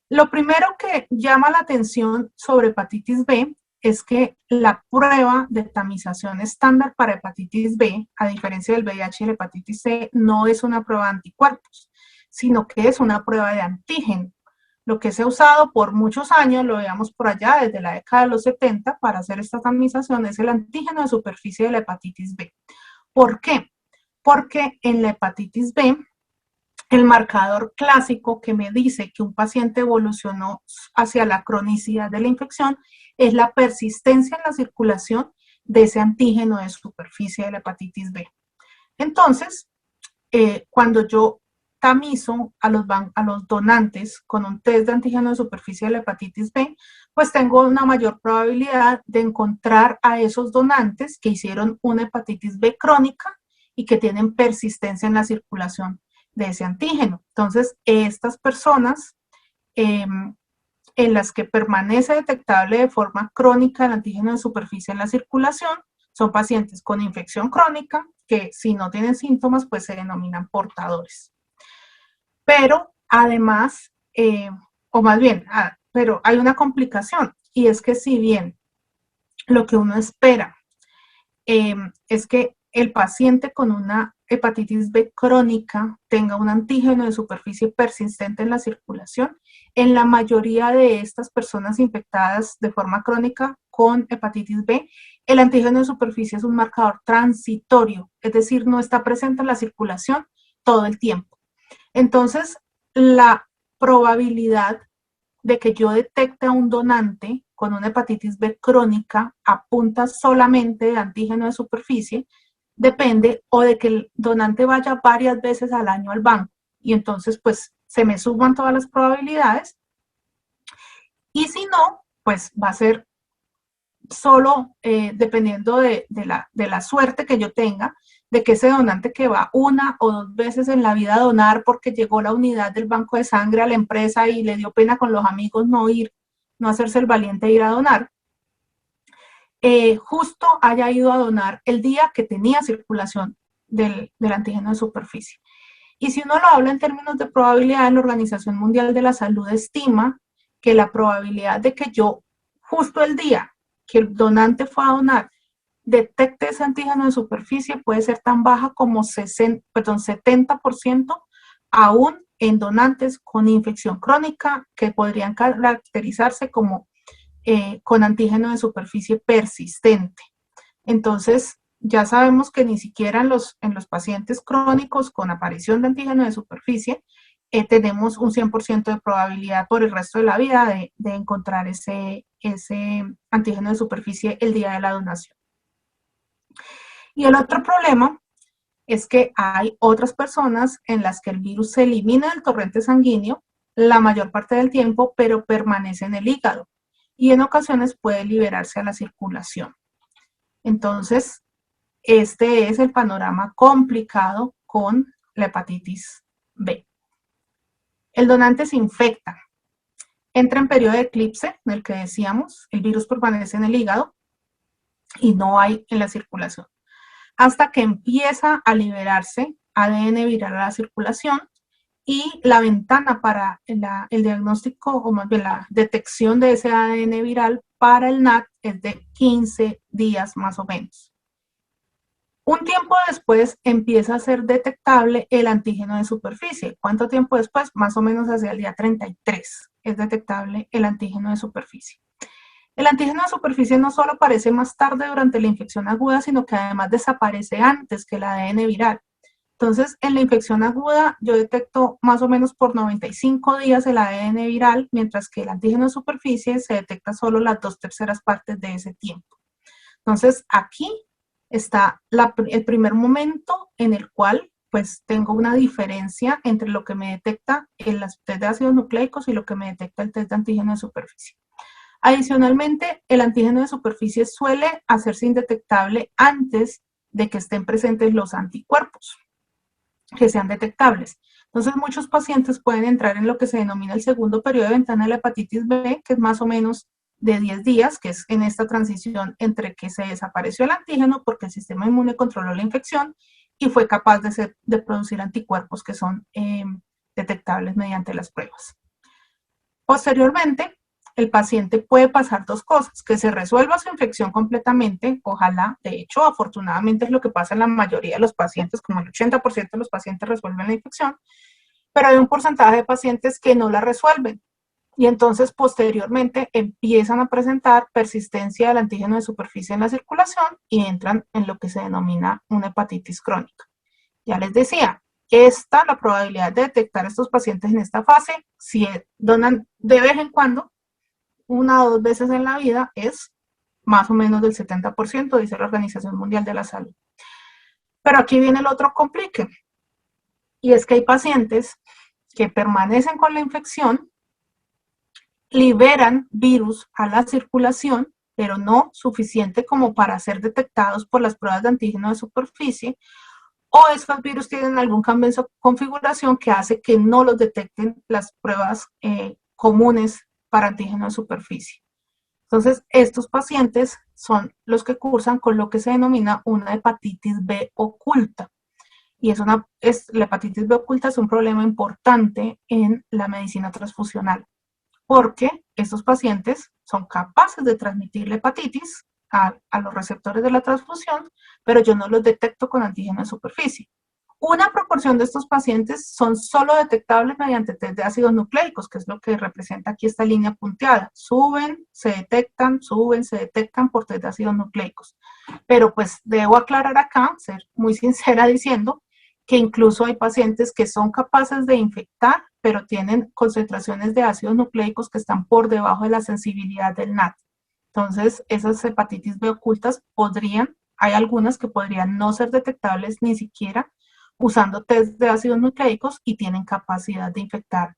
Lo primero que llama la atención sobre hepatitis B es que la prueba de tamización estándar para hepatitis B, a diferencia del VIH y la hepatitis C, no es una prueba de anticuerpos, sino que es una prueba de antígeno. Lo que se ha usado por muchos años, lo veamos por allá desde la década de los 70, para hacer esta tamización es el antígeno de superficie de la hepatitis B. ¿Por qué? Porque en la hepatitis B, el marcador clásico que me dice que un paciente evolucionó hacia la cronicidad de la infección es la persistencia en la circulación de ese antígeno de superficie de la hepatitis B. Entonces, cuando yo tamizo a los donantes con un test de antígeno de superficie de la hepatitis B, pues tengo una mayor probabilidad de encontrar a esos donantes que hicieron una hepatitis B crónica y que tienen persistencia en la circulación de ese antígeno. Entonces, estas personas en las que permanece detectable de forma crónica el antígeno de superficie en la circulación son pacientes con infección crónica que si no tienen síntomas pues se denominan portadores. Pero además, o más bien, pero hay una complicación y es que si bien lo que uno espera es que el paciente con una hepatitis B crónica tenga un antígeno de superficie persistente en la circulación, en la mayoría de estas personas infectadas de forma crónica con hepatitis B, el antígeno de superficie es un marcador transitorio, es decir, no está presente en la circulación todo el tiempo. Entonces, la probabilidad de que yo detecte a un donante con una hepatitis B crónica a punta solamente de antígeno de superficie depende o de que el donante vaya varias veces al año al banco y entonces pues se me suman todas las probabilidades y si no, pues va a ser solo dependiendo de la suerte que yo tenga, de que ese donante que va una o dos veces en la vida a donar porque llegó la unidad del banco de sangre a la empresa y le dio pena con los amigos no ir, no hacerse el valiente de ir a donar, justo haya ido a donar el día que tenía circulación del antígeno de superficie. Y si uno lo habla en términos de probabilidad, la Organización Mundial de la Salud estima que la probabilidad de que yo justo el día que el donante fue a donar detecte ese antígeno de superficie puede ser tan baja como 70% aún en donantes con infección crónica que podrían caracterizarse como con antígeno de superficie persistente. Entonces, ya sabemos que ni siquiera en los pacientes crónicos con aparición de antígeno de superficie tenemos un 100% de probabilidad por el resto de la vida de encontrar ese antígeno de superficie el día de la donación. Y el otro problema es que hay otras personas en las que el virus se elimina del torrente sanguíneo la mayor parte del tiempo, pero permanece en el hígado y en ocasiones puede liberarse a la circulación. Entonces, este es el panorama complicado con la hepatitis B. El donante se infecta, entra en periodo de eclipse, en el que decíamos, el virus permanece en el hígado y no hay en la circulación, hasta que empieza a liberarse ADN viral a la circulación y la ventana para el diagnóstico, o más bien la detección de ese ADN viral para el NAT es de 15 días más o menos. Un tiempo después empieza a ser detectable el antígeno de superficie. ¿Cuánto tiempo después? Más o menos hacia el día 33 es detectable el antígeno de superficie. El antígeno de superficie no solo aparece más tarde durante la infección aguda, sino que además desaparece antes que el ADN viral. Entonces, en la infección aguda, yo detecto más o menos por 95 días el ADN viral, mientras que el antígeno de superficie se detecta solo las 2/3 de ese tiempo. Entonces, aquí está el primer momento en el cual pues tengo una diferencia entre lo que me detecta el test de ácidos nucleicos y lo que me detecta el test de antígeno de superficie. Adicionalmente, el antígeno de superficie suele hacerse indetectable antes de que estén presentes los anticuerpos, que sean detectables. Entonces, muchos pacientes pueden entrar en lo que se denomina el segundo periodo de ventana de la hepatitis B, que es más o menos de 10 días, que es en esta transición entre que se desapareció el antígeno porque el sistema inmune controló la infección y fue capaz de producir anticuerpos que son detectables mediante las pruebas. Posteriormente, el paciente puede pasar dos cosas, que se resuelva su infección completamente, ojalá, de hecho, afortunadamente es lo que pasa en la mayoría de los pacientes, como el 80% de los pacientes resuelven la infección, pero hay un porcentaje de pacientes que no la resuelven y entonces posteriormente empiezan a presentar persistencia del antígeno de superficie en la circulación y entran en lo que se denomina una hepatitis crónica. Ya les decía, la probabilidad de detectar a estos pacientes en esta fase, si donan de vez en cuando, 1 o 2 veces en la vida, es más o menos del 70%, dice la Organización Mundial de la Salud. Pero aquí viene el otro complique, y es que hay pacientes que permanecen con la infección, liberan virus a la circulación, pero no suficiente como para ser detectados por las pruebas de antígeno de superficie, o estos virus tienen algún cambio en su configuración que hace que no los detecten las pruebas comunes para antígeno de superficie. Entonces, estos pacientes son los que cursan con lo que se denomina una hepatitis B oculta. Y la hepatitis B oculta es un problema importante en la medicina transfusional, porque estos pacientes son capaces de transmitir la hepatitis a los receptores de la transfusión, pero yo no los detecto con antígeno de superficie. Una proporción de estos pacientes son solo detectables mediante test de ácidos nucleicos, que es lo que representa aquí esta línea punteada. Suben, se detectan por test de ácidos nucleicos. Pero pues debo aclarar acá, ser muy sincera diciendo que incluso hay pacientes que son capaces de infectar, pero tienen concentraciones de ácidos nucleicos que están por debajo de la sensibilidad del NAT. Entonces, esas hepatitis B ocultas hay algunas que podrían no ser detectables ni siquiera usando test de ácidos nucleicos y tienen capacidad de infectar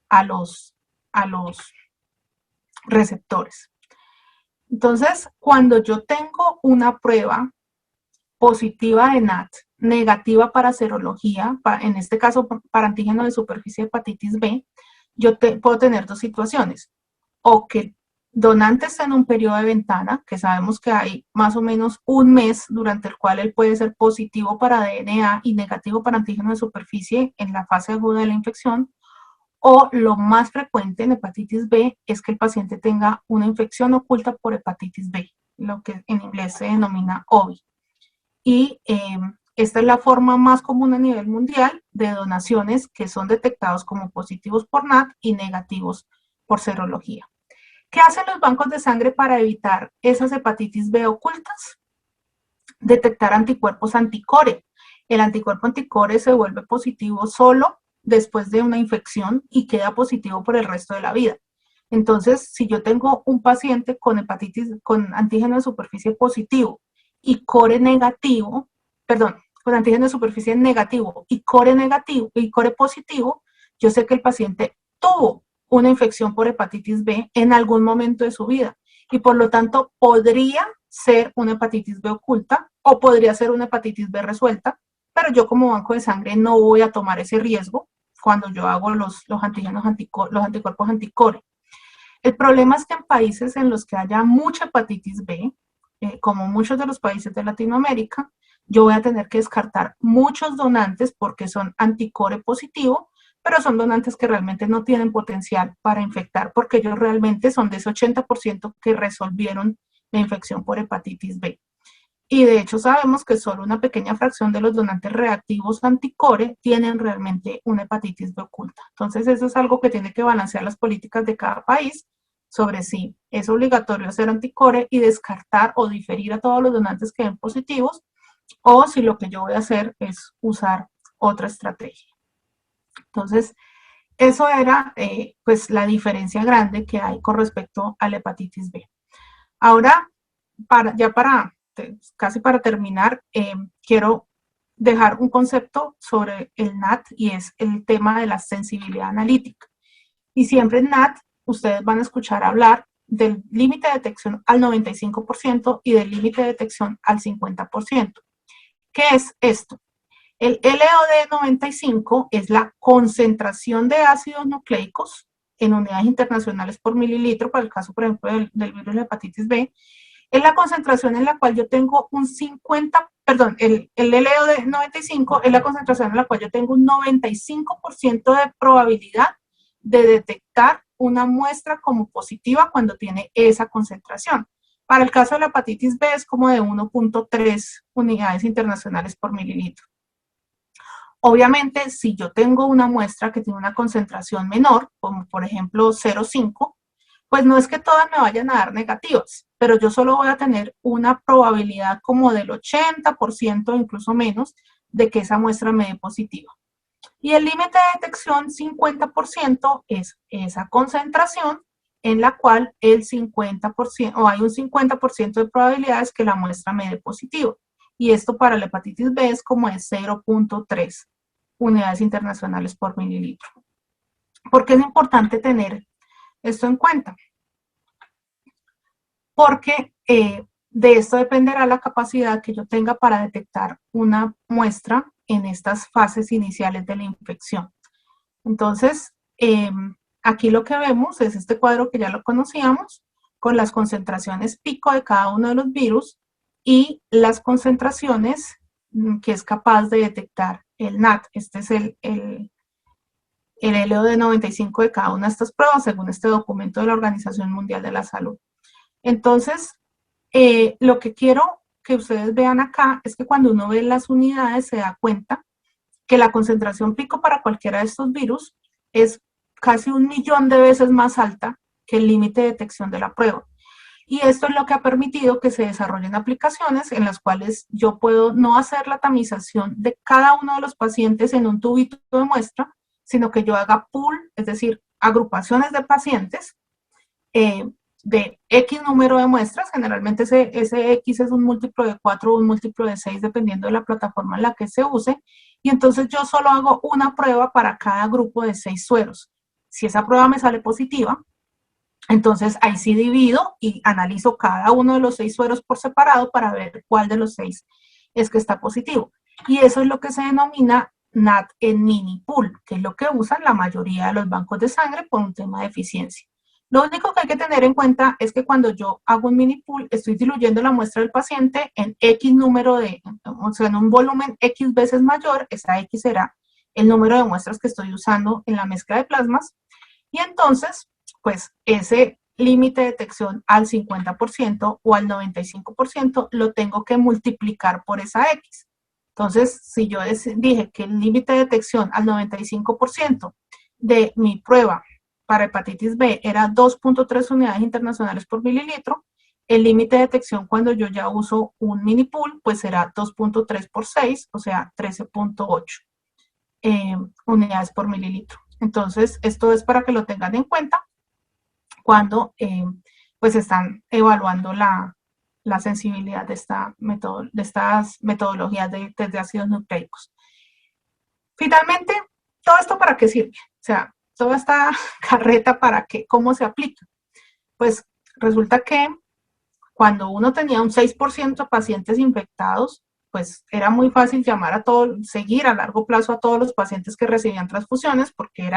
a los receptores. Entonces, cuando yo tengo una prueba positiva de NAT, negativa para serología, en este caso para antígeno de superficie de hepatitis B, yo puedo tener dos situaciones. O que donantes en un periodo de ventana, que sabemos que hay más o menos un mes durante el cual él puede ser positivo para DNA y negativo para antígeno de superficie en la fase aguda de la infección, o lo más frecuente en hepatitis B es que el paciente tenga una infección oculta por hepatitis B, lo que en inglés se denomina OBI. Y esta es la forma más común a nivel mundial de donaciones que son detectados como positivos por NAT y negativos por serología. ¿Qué hacen los bancos de sangre para evitar esas hepatitis B ocultas? Detectar anticuerpos anticore. El anticuerpo anticore se vuelve positivo solo después de una infección y queda positivo por el resto de la vida. Entonces, si yo tengo un paciente con antígeno de superficie positivo y core negativo, con antígeno de superficie negativo y core positivo, yo sé que el paciente tuvo una infección por hepatitis B en algún momento de su vida y por lo tanto podría ser una hepatitis B oculta o podría ser una hepatitis B resuelta, pero yo como banco de sangre no voy a tomar ese riesgo cuando yo hago los anticuerpos anticore. El problema es que en países en los que haya mucha hepatitis B, como muchos de los países de Latinoamérica, yo voy a tener que descartar muchos donantes porque son anticore positivo, pero son donantes que realmente no tienen potencial para infectar porque ellos realmente son de ese 80% que resolvieron la infección por hepatitis B. Y de hecho sabemos que solo una pequeña fracción de los donantes reactivos anticore tienen realmente una hepatitis B oculta. Entonces eso es algo que tiene que balancear las políticas de cada país sobre si es obligatorio hacer anticore y descartar o diferir a todos los donantes que den positivos, o si lo que yo voy a hacer es usar otra estrategia. Entonces, eso era pues la diferencia grande que hay con respecto a la hepatitis B. Ahora, casi para terminar, quiero dejar un concepto sobre el NAT y es el tema de la sensibilidad analítica. Y siempre en NAT ustedes van a escuchar hablar del límite de detección al 95% y del límite de detección al 50%. ¿Qué es esto? El LOD 95 es la concentración de ácidos nucleicos en unidades internacionales por mililitro, para el caso, por ejemplo, del virus de hepatitis B, es la concentración en la cual yo tengo un 50, perdón, el LOD 95 es la concentración en la cual yo tengo un 95% de probabilidad de detectar una muestra como positiva cuando tiene esa concentración. Para el caso de la hepatitis B es como de 1.3 unidades internacionales por mililitro. Obviamente, si yo tengo una muestra que tiene una concentración menor, como por ejemplo 0,5, pues no es que todas me vayan a dar negativas, pero yo solo voy a tener una probabilidad como del 80%, incluso menos, de que esa muestra me dé positiva. Y el límite de detección 50% es esa concentración en la cual el 50% o hay un 50% de probabilidades que la muestra me dé positivo. Y esto para la hepatitis B es como de 0.3 unidades internacionales por mililitro. ¿Por qué es importante tener esto en cuenta? Porque de esto dependerá la capacidad que yo tenga para detectar una muestra en estas fases iniciales de la infección. Entonces, aquí lo que vemos es este cuadro que ya lo conocíamos, con las concentraciones pico de cada uno de los virus y las concentraciones que es capaz de detectar el NAT. Este es el LOD 95 de cada una de estas pruebas, según este documento de la Organización Mundial de la Salud. Entonces, lo que quiero que ustedes vean acá es que cuando uno ve las unidades se da cuenta que la concentración pico para cualquiera de estos virus es casi 1.000.000 de veces más alta que el límite de detección de la prueba. Y esto es lo que ha permitido que se desarrollen aplicaciones en las cuales yo puedo no hacer la tamización de cada uno de los pacientes en un tubito de muestra, sino que yo haga pool, es decir, agrupaciones de pacientes de X número de muestras, generalmente ese X es un múltiplo de 4 o un múltiplo de 6, dependiendo de la plataforma en la que se use, y entonces yo solo hago una prueba para cada grupo de 6 sueros. Si esa prueba me sale positiva, entonces ahí sí divido y analizo cada uno de los 6 sueros por separado para ver cuál de los 6 es que está positivo. Y eso es lo que se denomina NAT en mini pool, que es lo que usan la mayoría de los bancos de sangre por un tema de eficiencia. Lo único que hay que tener en cuenta es que cuando yo hago un mini pool, estoy diluyendo la muestra del paciente en X número o sea, en un volumen X veces mayor, esa X será el número de muestras que estoy usando en la mezcla de plasmas, y entonces, pues ese límite de detección al 50% o al 95% lo tengo que multiplicar por esa X. Entonces, si yo dije que el límite de detección al 95% de mi prueba para hepatitis B era 2.3 unidades internacionales por mililitro, el límite de detección cuando yo ya uso un mini pool, pues será 2.3 por 6, o sea, 13.8 unidades por mililitro. Entonces, esto es para que lo tengan en cuenta cuando pues están evaluando la sensibilidad de estas metodologías de test de ácidos nucleicos. Finalmente, ¿todo esto para qué sirve? O sea, toda esta carreta para qué, cómo se aplica. Pues resulta que cuando uno tenía un 6% de pacientes infectados, pues era muy fácil llamar a todos, seguir a largo plazo a todos los pacientes que recibían transfusiones porque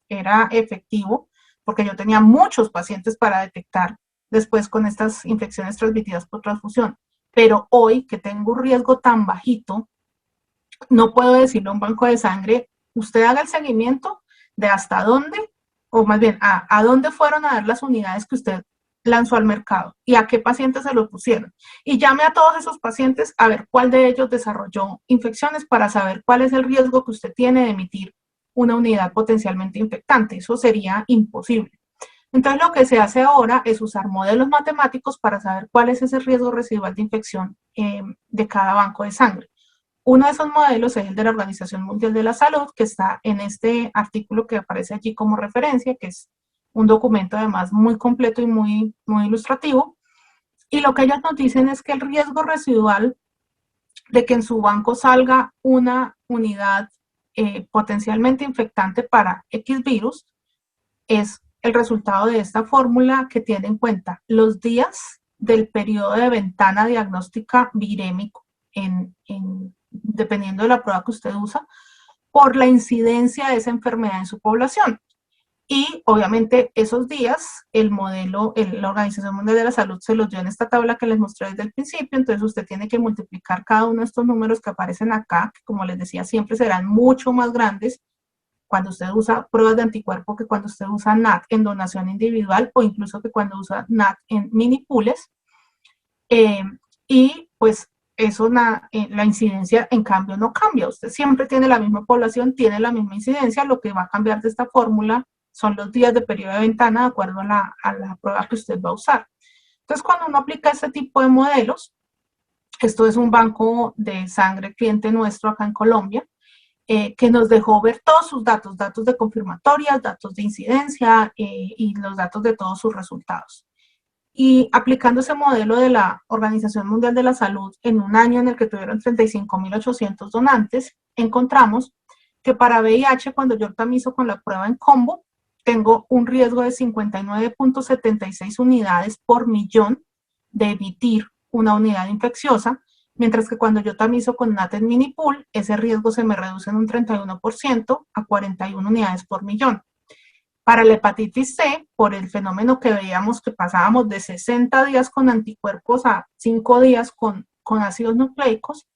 era efectivo, porque yo tenía muchos pacientes para detectar después con estas infecciones transmitidas por transfusión. Pero hoy que tengo un riesgo tan bajito, no puedo decirle a un banco de sangre, usted haga el seguimiento de hasta dónde, o más bien, a dónde fueron a dar las unidades que usted lanzó al mercado y a qué pacientes se lo pusieron. Y llame a todos esos pacientes a ver cuál de ellos desarrolló infecciones para saber cuál es el riesgo que usted tiene de emitir una unidad potencialmente infectante. Eso sería imposible. Entonces, lo que se hace ahora es usar modelos matemáticos para saber cuál es ese riesgo residual de infección de cada banco de sangre. Uno de esos modelos es el de la Organización Mundial de la Salud, que está en este artículo que aparece allí como referencia, que es un documento además muy completo y muy ilustrativo. Y lo que ellos nos dicen es que el riesgo residual de que en su banco salga una unidad potencialmente infectante para X virus es el resultado de esta fórmula que tiene en cuenta los días del periodo de ventana diagnóstica virémico dependiendo de la prueba que usted usa, por la incidencia de esa enfermedad en su población. Y obviamente esos días, la Organización Mundial de la Salud se los dio en esta tabla que les mostré desde el principio, entonces usted tiene que multiplicar cada uno de estos números que aparecen acá, que como les decía, siempre serán mucho más grandes cuando usted usa pruebas de anticuerpo que cuando usted usa NAT en donación individual o incluso que cuando usa NAT en mini pools. Y pues eso, la incidencia en cambio no cambia. Usted siempre tiene la misma población, tiene la misma incidencia, lo que va a cambiar de esta fórmula son los días de periodo de ventana de acuerdo a la prueba que usted va a usar. Entonces, cuando uno aplica este tipo de modelos, esto es un banco de sangre cliente nuestro acá en Colombia, que nos dejó ver todos sus datos, datos de confirmatorias, datos de incidencia y los datos de todos sus resultados. Y aplicando ese modelo de la Organización Mundial de la Salud en un año en el que tuvieron 35.800 donantes, encontramos que para VIH, cuando yo tamizo con la prueba en combo, tengo un riesgo de 59.76 unidades por millón de emitir una unidad infecciosa, mientras que cuando yo tamizo con NAT en mini pool, ese riesgo se me reduce en un 31% a 41 unidades por millón. Para la hepatitis C, por el fenómeno que veíamos que pasábamos de 60 días con anticuerpos a 5 días con ácidos nucleicos,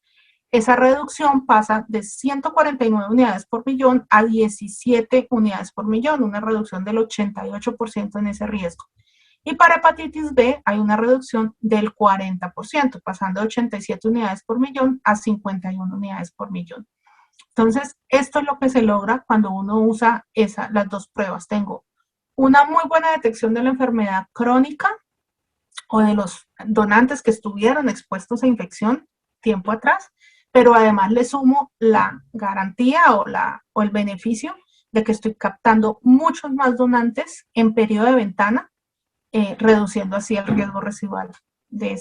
esa reducción pasa de 149 unidades por millón a 17 unidades por millón, una reducción del 88% en ese riesgo. Y para hepatitis B hay una reducción del 40%, pasando de 87 unidades por millón a 51 unidades por millón. Entonces, esto es lo que se logra cuando uno usa las dos pruebas. Tengo una muy buena detección de la enfermedad crónica o de los donantes que estuvieron expuestos a infección tiempo atrás, pero además le sumo la garantía o el beneficio de que estoy captando muchos más donantes en periodo de ventana, reduciendo así el riesgo residual de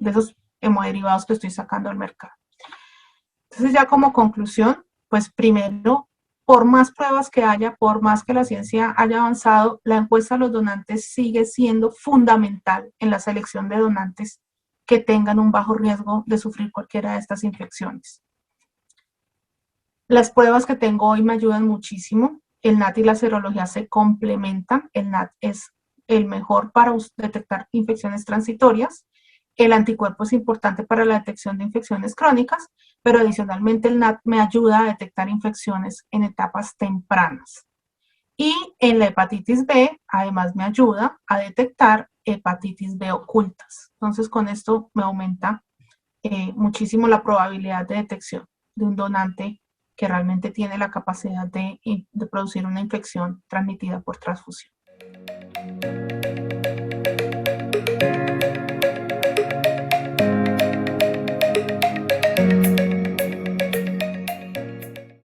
esos hemoderivados que estoy sacando al mercado. Entonces, ya como conclusión, pues primero, por más pruebas que haya, por más que la ciencia haya avanzado, la encuesta a los donantes sigue siendo fundamental en la selección de donantes que tengan un bajo riesgo de sufrir cualquiera de estas infecciones. Las pruebas que tengo hoy me ayudan muchísimo. El NAT y la serología se complementan. El NAT es el mejor para detectar infecciones transitorias. El anticuerpo es importante para la detección de infecciones crónicas, pero adicionalmente el NAT me ayuda a detectar infecciones en etapas tempranas. Y en la hepatitis B, además me ayuda a detectar hepatitis B ocultas. Entonces, con esto me aumenta muchísimo la probabilidad de detección de un donante que realmente tiene la capacidad de producir una infección transmitida por transfusión.